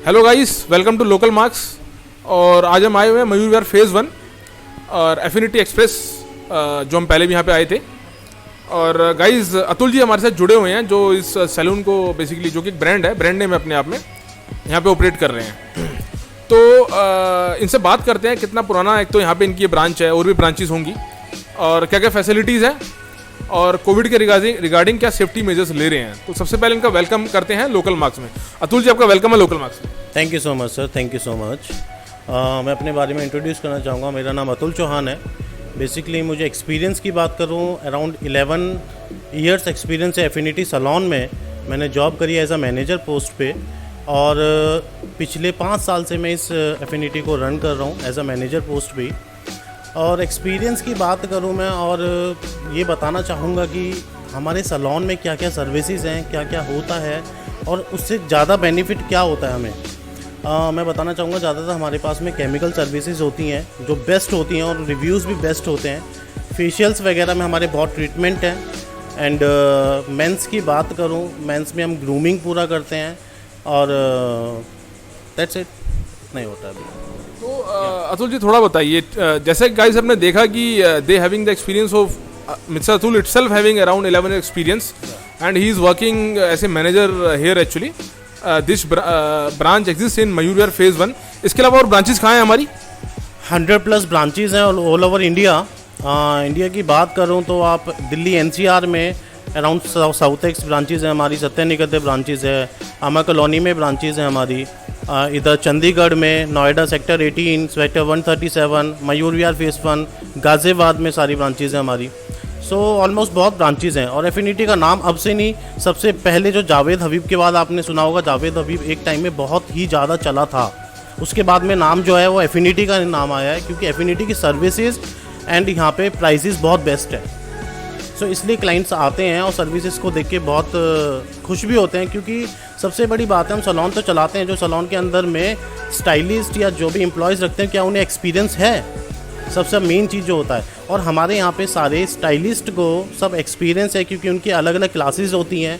Hello guys, welcome to local marks. और आज हम आए हुए हैं मयूर विहार फेज़ 1 और एफिनिटी एक्सप्रेस, जो हम पहले भी यहाँ पे आए थे। और गाइस, अतुल जी हमारे साथ जुड़े हुए हैं, जो इस सैलून को बेसिकली, जो कि एक ब्रांड है, ब्रांड नेम है अपने आप में, यहाँ पे ऑपरेट कर रहे हैं। तो इनसे बात करते हैं कितना पुराना एक तो यहाँ पे इनकी ब्रांच है, और भी ब्रांचेस होंगी, और क्या क्या फैसिलिटीज़ हैं, और कोविड के रिगार्डिंग क्या सेफ्टी मेजर्स ले रहे हैं। तो सबसे पहले इनका वेलकम करते हैं लोकल मार्क्स में। अतुल जी, आपका वेलकम है लोकल मार्क्स में। Thank you so much sir, thank you so much. मैं अपने बारे में इंट्रोड्यूस करना चाहूँगा। मेरा नाम अतुल चौहान है। बेसिकली मुझे एक्सपीरियंस की बात करूँ, अराउंड 11 ईयर्स एक्सपीरियंस है एफिनिटी सैलून में। मैंने जॉब करी एज अ मैनेजर पोस्ट पे, और पिछले 5 साल से मैं इस एफिनिटी को रन कर रहा हूँ एज अ मैनेजर पोस्ट भी। और एक्सपीरियंस की बात करूँ मैं, और ये बताना चाहूँगा कि हमारे सैलून में क्या क्या सर्विसेज हैं, क्या क्या होता है, और उससे ज़्यादा बेनिफिट क्या होता है हमें। मैं बताना चाहूँगा, ज़्यादातर हमारे पास में केमिकल सर्विसेज होती हैं जो बेस्ट होती हैं, और रिव्यूज़ भी बेस्ट होते हैं। फेशियल्स वगैरह में हमारे बहुत ट्रीटमेंट हैं। एंड मेंस की बात करूँ, मेंस में हम ग्रूमिंग पूरा करते हैं, और दैट्स इट, नहीं होता अभी। तो अतुल जी थोड़ा बताइए, जैसे गाइस हमने देखा कि they having the experience of mister Atul itself having around 11 experience, and he is working as a manager here actually. This branch exist in Mayur Vihar phase 1। इसके अलावा और ब्रांचेस कहाँ हैं हमारी? 100+ ब्रांचेस हैं ऑल ओवर इंडिया। इंडिया की बात करूं तो आप दिल्ली एनसीआर में अराउंड साउथ एक्स ब्रांचेस हैं हमारी, सत्यनिकेतन ब्रांचेस है, अमा कॉलोनी में ब्रांचेस हैं हमारी, इधर चंडीगढ़ में, नोएडा सेक्टर 18, सेक्टर 137, मयूर विहार फेज़ 1, गाज़ियाबाद में सारी ब्रांचेस हैं हमारी। सो ऑलमोस्ट बहुत ब्रांचेस हैं। और एफिनिटी का नाम अब से नहीं, सबसे पहले जो जावेद हबीब के बाद आपने सुना होगा, जावेद हबीब एक टाइम में बहुत ही ज़्यादा चला था। उसके बाद में नाम जो है वो एफिनिटी का नाम आया है, क्योंकि एफिनिटी की सर्विसेज एंड यहाँ पे प्राइसेस बहुत बेस्ट है। सो इसलिए क्लाइंट्स आते हैं और सर्विसेज को देख के बहुत खुश भी होते हैं, क्योंकि सबसे बड़ी बात है, हम सैलून तो चलाते हैं, जो सैलून के अंदर में स्टाइलिस्ट या जो भी एम्प्लॉयज़ रखते हैं, क्या उन्हें एक्सपीरियंस है, सबसे मेन चीज़ जो होता है। और हमारे यहाँ पे सारे स्टाइलिस्ट को सब एक्सपीरियंस है, क्योंकि उनकी अलग अलग क्लासेस होती हैं,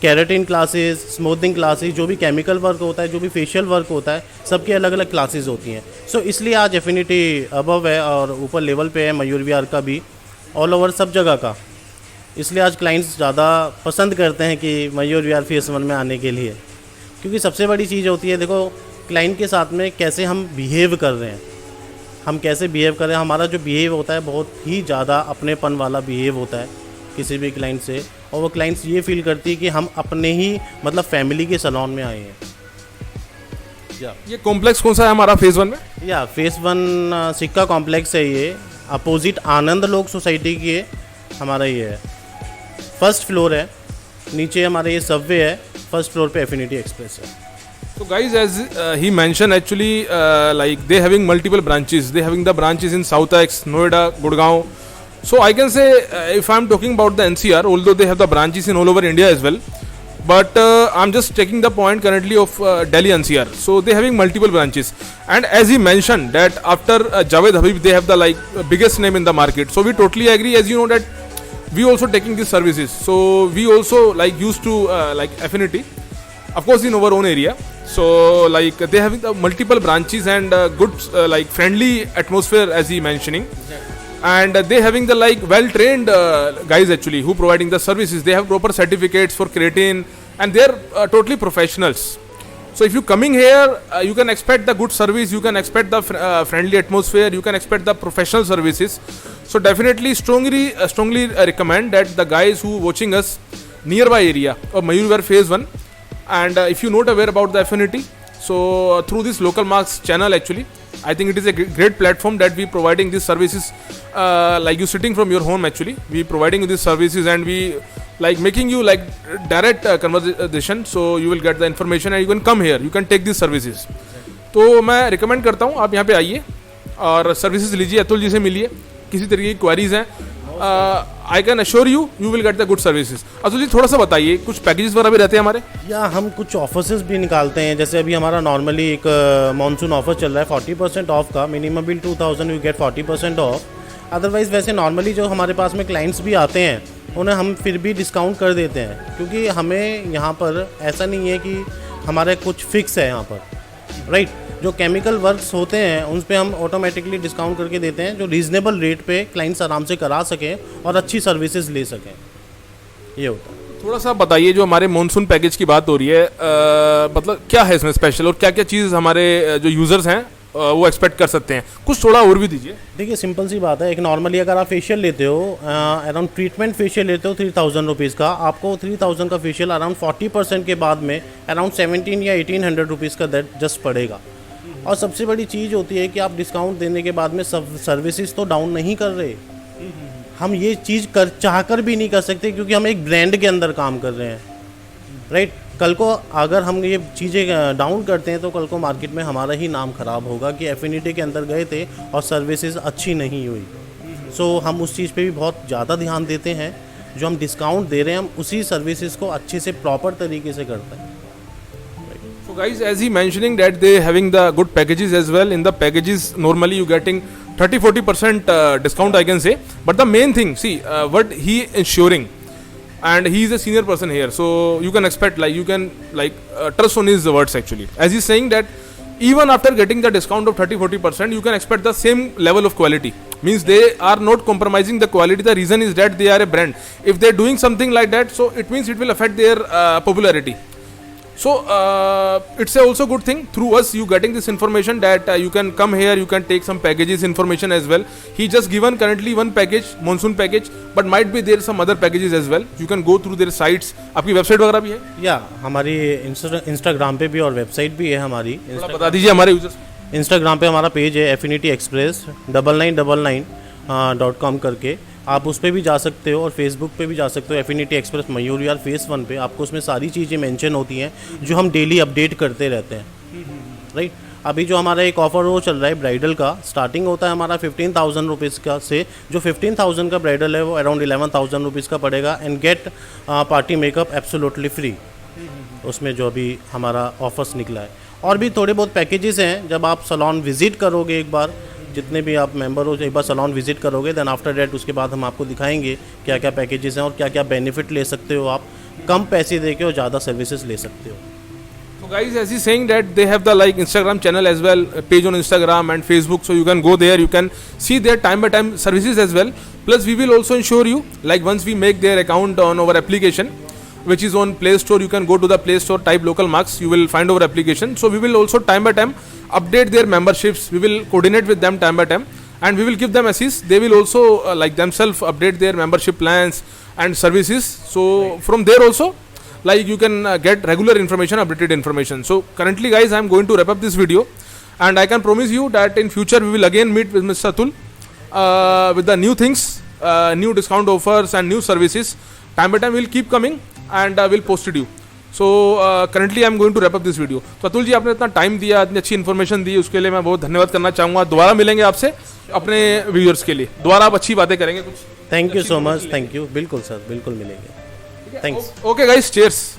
केराटिन क्लासेस, स्मूथिंग क्लासेस, जो भी केमिकल वर्क होता है, जो भी फेशियल वर्क होता है, सबकी अलग अलग क्लासेस होती हैं। सो इसलिए आज एफिनिटी अबव है और ऊपर लेवल पे है मयूर विहार का भी, ऑल ओवर सब जगह का। इसलिए आज क्लाइंट्स ज़्यादा पसंद करते हैं कि मयूर विहार फेज़ 1 में आने के लिए, क्योंकि सबसे बड़ी चीज़ होती है, देखो क्लाइंट के साथ में कैसे हम बिहेव कर रहे हैं, हम कैसे बिहेव कर रहे हैं। हमारा जो बिहेव होता है बहुत ही ज़्यादा अपनेपन वाला बिहेव होता है किसी भी क्लाइंट से, और वो क्लाइंट्स ये फील करती है कि हम अपने ही मतलब फैमिली के सैलून में आए हैं। ये कॉम्प्लेक्स कौन सा है हमारा फेज़ 1 में? या फेज़ 1 सिक्का कॉम्प्लेक्स है, ये अपोजिट आनंद लोक सोसाइटी की हमारा ये है। फर्स्ट फ्लोर है, नीचे हमारा ये सबवे है, फर्स्ट फ्लोर पे एफिनिटी एक्सप्रेस है। So guys, as he mentioned, actually like they having multiple branches. They having the branches in South X, Noida, Gurgaon. So I can say if I'm talking about the NCR, although they have the branches in all over India as well, but I'm just taking the point currently of Delhi NCR. So they having multiple branches, and as he mentioned that after Javed Habib, they have the like biggest name in the market. So we totally agree. As you know that we also taking these services. So we also like used to like Affinity, of course in our own area. So like they having the multiple branches and good like friendly atmosphere, as he mentioning, and they having the like well trained guys actually who providing the services. They have proper certificates for creatine, and they are totally professionals. So if you coming here, you can expect the good service, you can expect the friendly atmosphere, you can expect the professional services. So definitely strongly recommend that the guys who watching us nearby area of Mayur Vihaar Phase 1, and if you not aware about the Affinity, so through this local marks channel actually, I think it is a great platform that we providing these services, like you sitting from your home actually, we providing you these services, and we like making you like direct conversation, so you will get the information and you can come here, you can take these services. तो मैं recommend करता हूँ आप यहाँ पे आइए और services लीजिए, अतुल जी से मिलिए, किसी तरीके की क्वेरीज हैं, I can assure you will get the good services. Atul ji थोड़ा सा बताइए, कुछ पैकेजेस वगैरह भी रहते हैं हमारे? या हम कुछ ऑफर्स भी निकालते हैं, जैसे अभी हमारा नॉर्मली एक मानसून ऑफर चल रहा है 40% ऑफ का, minimum bill 2000 you get 40% of. Otherwise वैसे नॉर्मली जो हमारे पास में क्लाइंट्स भी आते हैं उन्हें हम फिर भी डिस्काउंट कर देते हैं, क्योंकि हमें यहाँ पर ऐसा नहीं है कि हमारे कुछ फिक्स है यहाँ पर, राइट। जो केमिकल वर्क्स होते हैं उन पे हम ऑटोमेटिकली डिस्काउंट करके देते हैं, जो रीज़नेबल रेट पे क्लाइंट्स आराम से करा सकें और अच्छी सर्विसेज ले सकें, ये होता है। थोड़ा सा बताइए, जो हमारे मॉनसून पैकेज की बात हो रही है, मतलब क्या है इसमें स्पेशल और क्या क्या चीज़ हमारे जो यूज़र्स हैं वो एक्सपेक्ट कर सकते हैं, कुछ थोड़ा और भी दीजिए। देखिए सिंपल सी बात है, एक नॉर्मली अगर आप फेशियल लेते हो, अराउंड ट्रीटमेंट फेशियल लेते हो 3000 रुपीज़ का, आपको 3000 का फेशियल अराउंड 40% के बाद में अराउंड 17 या 1800 रुपीज़ का दैट जस्ट पड़ेगा। और सबसे बड़ी चीज़ होती है कि आप डिस्काउंट देने के बाद में सब सर्विसेज तो डाउन नहीं कर रहे, हम ये चीज़ चाहकर भी नहीं कर सकते क्योंकि हम एक ब्रांड के अंदर काम कर रहे हैं, राइट। कल को अगर हम ये चीज़ें डाउन करते हैं तो कल को मार्केट में हमारा ही नाम ख़राब होगा कि एफिनिटी के अंदर गए थे और सर्विसेज अच्छी नहीं हुई। सो हम उस चीज़ पे भी बहुत ज़्यादा ध्यान देते हैं, जो हम डिस्काउंट दे रहे हैं हम उसी सर्विसेज को अच्छे से प्रॉपर तरीके से करते हैं। So guys, as he mentioning that they having the good packages as well. In the packages, normally you getting 30-40% discount, I can say. But the main thing, see, what he ensuring, and he is a senior person here, so you can expect, like, you can trust on his words actually. As he's saying that even after getting the discount of 30-40%, you can expect the same level of quality. Means they are not compromising the quality. The reason is that they are a brand. If they're doing something like that, so it means it will affect their popularity. So it's also good thing through us you getting this information that you can come here, you can take some packages information as well. He just given currently one package, monsoon package, but might be there some other packages as well. You can go through their sites. आपकी website वगैरह भी है? या हमारी Instagram पे भी और website भी है हमारी। बता दीजिए हमारे यूजर्स। इंस्टाग्राम पे हमारा पेज है एफिनिटी एक्सप्रेस 9999.com करके, आप उस पर भी जा सकते हो और फेसबुक पे भी जा सकते हो, एफिनिटी एक्सप्रेस मयूर यार फेस 1 पे आपको उसमें सारी चीज़ें मेंशन होती हैं जो हम डेली अपडेट करते रहते हैं, राइट। अभी जो हमारा एक ऑफर वो चल रहा है ब्राइडल का, स्टार्टिंग होता है हमारा 15,000 रुपीज़ का से, जो 15,000 का ब्राइडल है वो अराउंड 11,000 रुपीज़ का पड़ेगा and get party makeup absolutely free. उसमें जो अभी हमारा ऑफर्स निकला है, और भी थोड़े बहुत पैकेजेस हैं। जब आप सैलून विज़िट करोगे एक बार, जितने भी आप मेंबर हो एक बार सैलून विज़िट करोगे, देन आफ्टर डेट उसके बाद हम आपको दिखाएंगे क्या क्या पैकेजेस हैं और क्या क्या बेनिफिट ले सकते हो आप, कम पैसे दे के और ज़्यादा सर्विसेज ले सकते हो। So guys, as he's saying that they have the Instagram channel as well, page on Instagram and Facebook, so you can go there, you can see their time by time services as well. Plus we will also ensure you, like once we make their account on our application, which is on Play Store, you can go to the Play Store, type local marks, you will find our application. So we will also time by time update their memberships, we will coordinate with them time by time, and we will give them assist. They will also themselves update their membership plans and services. So from there also, you can get regular information, updated information. So currently guys, I am going to wrap up this video, and I can promise you that in future we will again meet with Mr. Atul with the new things, new discount offers and new services. Time by time we will keep coming and will post it you. So currently I am going to wrap up this video. तो अतुल जी, आपने इतना time दिया, इतनी अच्छी information दी, उसके लिए मैं बहुत धन्यवाद करना चाहूँगा। दोबारा मिलेंगे आपसे अपने व्यूअर्स के लिए, दोबारा आप अच्छी बातें करेंगे कुछ। Thank you so much, thank you. बिल्कुल सर, बिल्कुल मिलेंगे। थैंक्स। Okay guys, cheers.